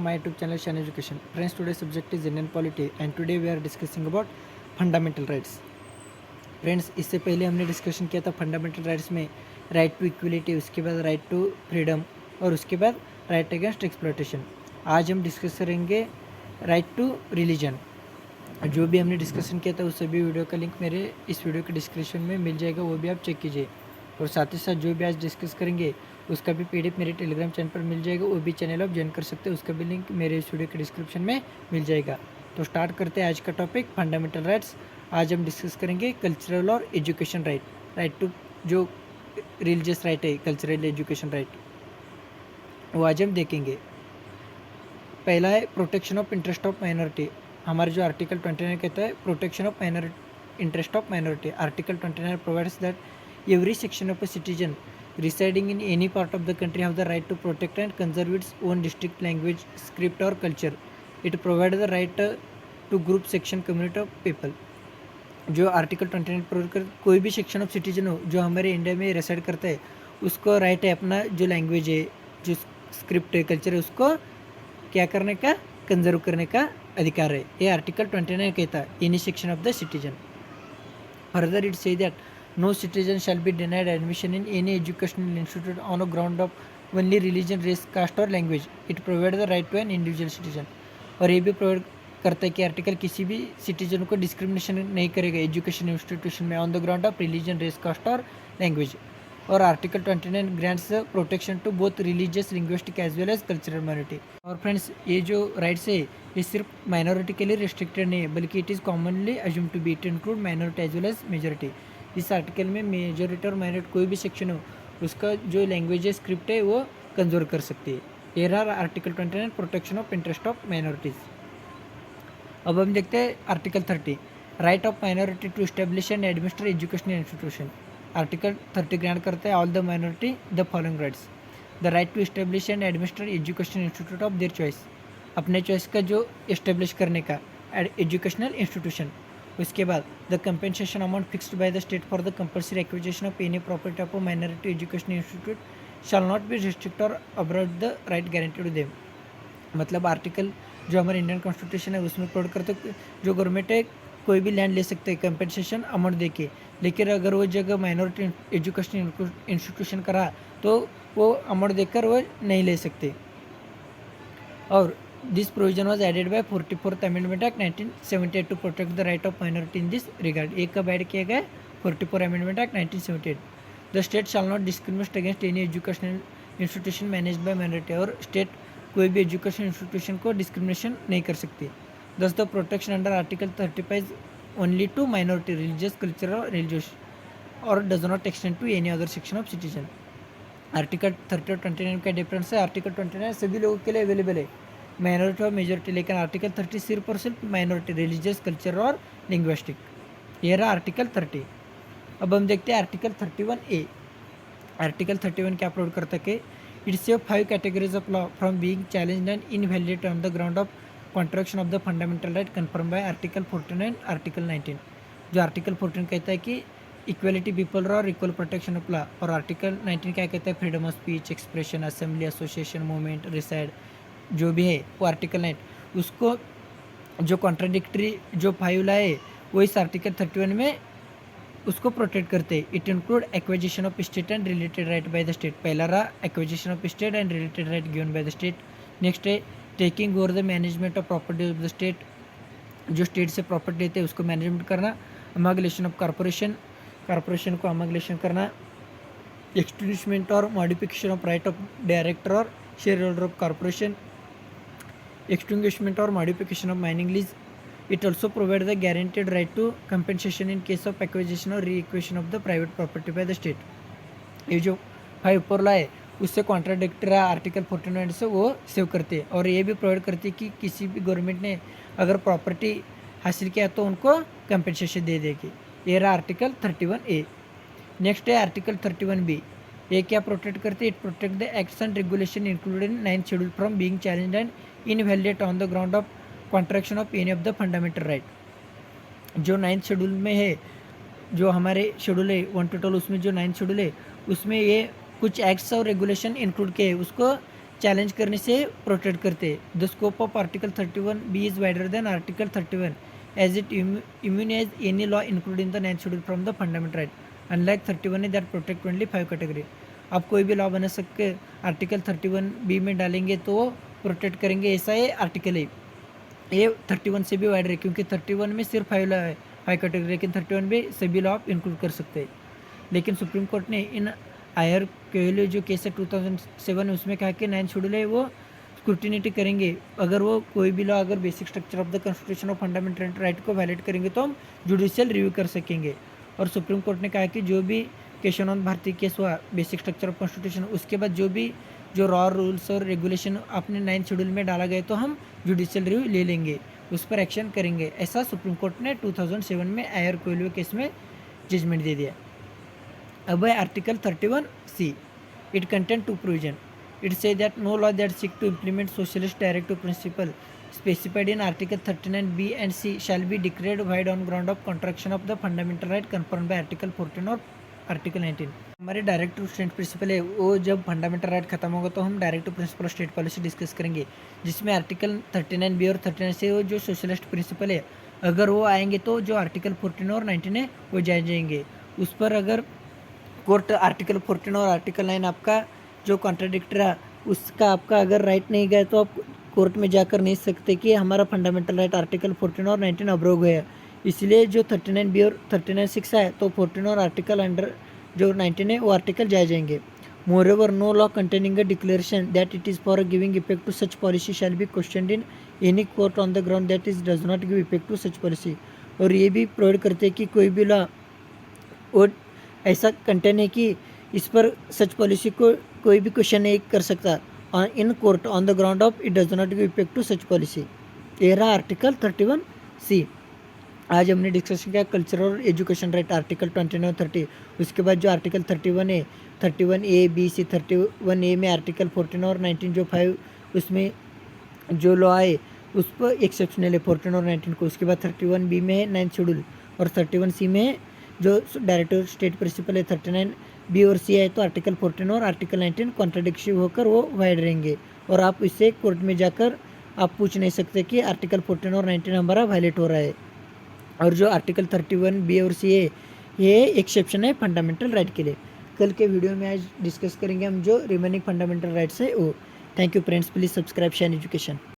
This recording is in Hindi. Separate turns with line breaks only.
my YouTube channel Shan Education. Friends, today's subject is Indian polity and today we are discussing about fundamental rights. Friends, इससे पहले हमने डिस्कशन किया था फंडामेंटल राइट्स में राइट टू इक्वलिटी, उसके बाद राइट टू फ्रीडम और उसके बाद राइट अगेंस्ट एक्सप्लॉयटेशन. आज हम डिस्कस करेंगे राइट टू रिलीजन. जो भी हमने डिस्कशन किया था उस सभी वीडियो का लिंक मेरे इस वीडियो के डिस्क्रिप्शन में मिल जाएगा, वो भी आप चेक कीजिए. और साथ ही साथ जो भी आज डिस्कस करेंगे उसका भी पीडीएफ मेरे टेलीग्राम चैनल पर मिल जाएगा, वो भी चैनल आप ज्वाइन कर सकते हैं, उसका भी लिंक मेरे इस वीडियो के डिस्क्रिप्शन में मिल जाएगा. तो स्टार्ट करते हैं आज का टॉपिक फंडामेंटल राइट्स. आज हम डिस्कस करेंगे कल्चरल और एजुकेशन राइट. राइट टू जो रिलीजियस राइट है, कल्चरल एजुकेशन राइट, वो आज हम देखेंगे. पहला है protection of interest of minority. हमारा जो आर्टिकल 29 कहता है protection of interest of minority. Article 29 provides that every section of a citizen residing in any part of the country have the right to protect and conserve its own distinct language, script or culture. It provides the right to group, section, community of people. जो आर्टिकल 29 प्रोवाइड कर कोई भी सेक्शन ऑफ सिटीजन हो जो हमारे इंडिया में रेसाइड करता है उसको राइट है अपना जो लैंग्वेज है, जो स्क्रिप्ट है, कल्चर है, उसको क्या करने का, कंजर्व करने का अधिकार है. ये आर्टिकल 29 कहता है any section of the citizen. Further it say that no citizen shall be denied admission in any educational institute on a ground of only religion, race, caste or language. It provides the right to an individual citizen. और ये भी प्रोवाइड करता है कि आर्टिकल किसी भी सिटीजन को डिस्क्रिमिनेशन नहीं करेगा एजुकेशन इंस्टीट्यूशन में on the ground of religion, race, caste और लैंग्वेज. और article 29 grants protection to both religious, linguistic as well as cultural minority. और फ्रेंड्स, ये जो राइट्स है ये सिर्फ माइनॉरिटी के लिए रिस्ट्रिक्टेड नहीं है, बल्कि it is commonly assume to be it include minority as well as majority. इस आर्टिकल में मेजोरिटी और माइनॉरिटी कोई भी सेक्शन हो उसका जो लैंग्वेज स्क्रिप्ट है वो कंजर्व कर सकती है. ये रहा article 29 protection of interest of minorities. अब हम देखते हैं article 30 right of minority to establish and administer educational institution. Article 30 grant करता है all the minority the following rights. The right to establish and administer educational institute of their choice. अपने चॉइस का जो एस्टेब्लिश करने का एजुकेशनल इंस्टीट्यूशन. उसके बाद the compensation amount fixed by the state for the compulsory acquisition of any property of a minority educational institute shall not be restrict or abroad the right guarantee to them. मतलब आर्टिकल जो हमारे इंडियन कॉन्स्टिट्यूशन है उसमें प्रोवाइड करते जो गवर्नमेंट है कोई भी लैंड ले सकते हैं कंपेंसेशन अमाउंट दे के, लेकिन अगर वो जगह माइनॉरिटी एजुकेशनल इंस्टीट्यूशन करा तो वो अमाउंट देकर वो नहीं ले सकते. और this provision was added by 44th Amendment Act 1978 to protect the right of minority in this regard. एक कब ऐड किया गया? 44 Amendment Act 1978. The state shall not discriminate against any educational institution managed by minority. और state कोई भी एजुकेशन इंस्टीट्यूशन को डिस्क्रिमिनेशन नहीं कर सकती. Thus the protection under Article 35 only to minority, religious, cultural or religious, or does not extend to any other section of citizen. Article 30 और 29 का डिफरेंस है. आर्टिकल 29 सभी लोगों के लिए अवेलेबल है, माइनॉरिटी और मेजोरिटी, लेकिन आर्टिकल 30 सिर्फ और सिर्फ माइनॉरिटी, रिलीजियस, कल्चर और लिंग्विस्टिक. ये रहा आर्टिकल 30. अब हम देखते हैं आर्टिकल 31A. आर्टिकल 31 क्या प्रोवाइड करता है कि it's save 5 categories of law from being challenged and invalid on the ground of contraction of the fundamental right confirm by article 49 article 19. जो आर्टिकल 14 कहता है कि इक्वलिटी पीपल और इक्वल प्रोटेक्शन ऑफ लॉ, और आर्टिकल 19 क्या कहता है freedom of speech, expression, assembly, association, movement, reside, जो भी है वो आर्टिकल 9 उसको जो कॉन्ट्राडिक्टरी जो 5 लाए वो इस आर्टिकल 31 में उसको प्रोटेक्ट करते हैं. It include acquisition of state and related right by the state. पहला रहा acquisition of state and related right given by the state. Next है taking over the management of property of the state. जो स्टेट से प्रॉपर्टी लेते हैं उसको मैनेजमेंट करना. अमागलेशन ऑफ कॉर्पोरेशन, कॉर्पोरेशन को अमागलेशन करना. Extinguishment or modification of right of director or share holder of corporation. Extinguishment or modification of mining lease. It also provides the guaranteed right to compensation in case of acquisition or reacquisition of the private property by the state. ये जो 5 ऊपर लाए उससे कॉन्ट्राडिक्टरी आर्टिकल 49 से वो सेव करते हैं. और ये भी प्रोवाइड करती है कि किसी भी गवर्नमेंट ने अगर प्रॉपर्टी हासिल किया तो उनको कंपेंसेशन दे देगी. ये रहा आर्टिकल 31A. नेक्स्ट है आर्टिकल 31B. ये क्या प्रोटेक्ट करते हैं? It protect the acts and regulation included in 9th schedule from being challenged and invalid on the ground of contraction of any of the fundamental right. जो 9th शेड्यूल में है, जो हमारे शेड्यूल है 1 टोटल, उसमें जो 9th शेड्यूल है उसमें ये कुछ एक्ट्स और रेगुलेशन इंक्लूड किए उसको चैलेंज करने से प्रोटेक्ट करते हैं। The scope of article 31B is wider than article 31 as it immunize any law including the 9th schedule from the fundamental right, unlike 31 that protect only 5 category. आप कोई भी लॉ बना सकते आर्टिकल 31B में डालेंगे तो वो प्रोटेक्ट करेंगे, ऐसा ये आर्टिकल है। ये 31 से भी वाइडर है क्योंकि 31 में सिर्फ 5 लॉ है, 5 कैटेगरी, लेकिन 31 में सभी लॉ आप इंक्लूड कर सकते हैं। लेकिन सुप्रीम कोर्ट ने इन आयर कोयले जो केस है 2007 उसमें कहा कि 9th शेड्यूल है वो स्क्रूटिनिटी करेंगे, अगर वो कोई भी लॉ अगर basic structure of the constitution of fundamental right को वायलेट करेंगे तो हम जुडिशियल रिव्यू कर सकेंगे। और सुप्रीम कोर्ट ने कहा कि जो भी केशवानंद भारती केस हुआ बेसिक स्ट्रक्चर ऑफ कॉन्स्टिट्यूशन, उसके बाद जो रॉ रूल्स और रेगुलेशन अपने 9th शेड्यूल में डाला गया तो हम जुडिशियल रिव्यू ले लेंगे, उस पर एक्शन करेंगे, ऐसा सुप्रीम कोर्ट ने 2007 में आयर कोयले केस में जजमेंट दे दिया। अब है article 31C, it contain 2 provision. It say that no law that seek to implement socialist directive principle specified in Article 39B and C shall be declared void on ground of contraction of the fundamental right confirmed by Article 14 और Article 19। हमारे डायरेक्ट टू स्टेट प्रिंसिपल है वो जब फंडामेंटल राइट खत्म होगा तो हम directive principle of state policy discuss करेंगे, जिसमें आर्टिकल 39B और 39 से वो जो सोशलिस्ट प्रिंसिपल है अगर वो आएंगे तो जो आर्टिकल 14 और 19 है वो जाएंगे। उस पर अगर कोर्ट आर्टिकल 14 और आर्टिकल 9 आपका जो कॉन्ट्राडिक्ट रहा उसका आपका अगर राइट नहीं गया तो आप कोर्ट में जाकर नहीं सकते कि हमारा फंडामेंटल राइट आर्टिकल 14 और 19 अब्रोग है। इसलिए जो 39B और 39(6) है तो 14 और आर्टिकल अंडर जो 19 है वो आर्टिकल जाएंगे। Moreover no law containing a declaration that it is for giving effect to such policy shall be questioned in any court on the ground that is does not give effect to such policy. और ये भी प्रोवाइड करते हैं कि कोई भी लॉ और ऐसा कंटेन है कि इस पर सच पॉलिसी को कोई भी क्वेश्चन नहीं कर सकता in court on the ground of it does not give effect to such policy. ये रहा आर्टिकल 31C। आज हमने डिस्कशन किया कल्चर और एजुकेशन राइट आर्टिकल 29 और 30। उसके बाद जो आर्टिकल 31 है 31A B C 31A में आर्टिकल 14 और 19 जो 5 उसमें जो लॉ है उस पर एक्सेप्शनल है 14 और 19 को। उसके बाद 31B में है 9th शेड्यूल और 31C में है जो डायरेक्टर स्टेट प्रिंसिपल है 39B और C है तो आर्टिकल 14 और आर्टिकल 19 कॉन्ट्राडिक्टिव होकर वो वाइड रहेंगे और आप इससे कोर्ट में जाकर आप पूछ नहीं सकते कि आर्टिकल 14 और 19 हमारा वायलेट हो रहा है। और जो आर्टिकल 31B और C है ये एक्सेप्शन है फंडामेंटल राइट के लिए। कल के वीडियो में आज डिस्कस करेंगे हम जो रिमेनिंग फंडामेंटल राइट्स है वो। Thank you friends, please subscribe shine education.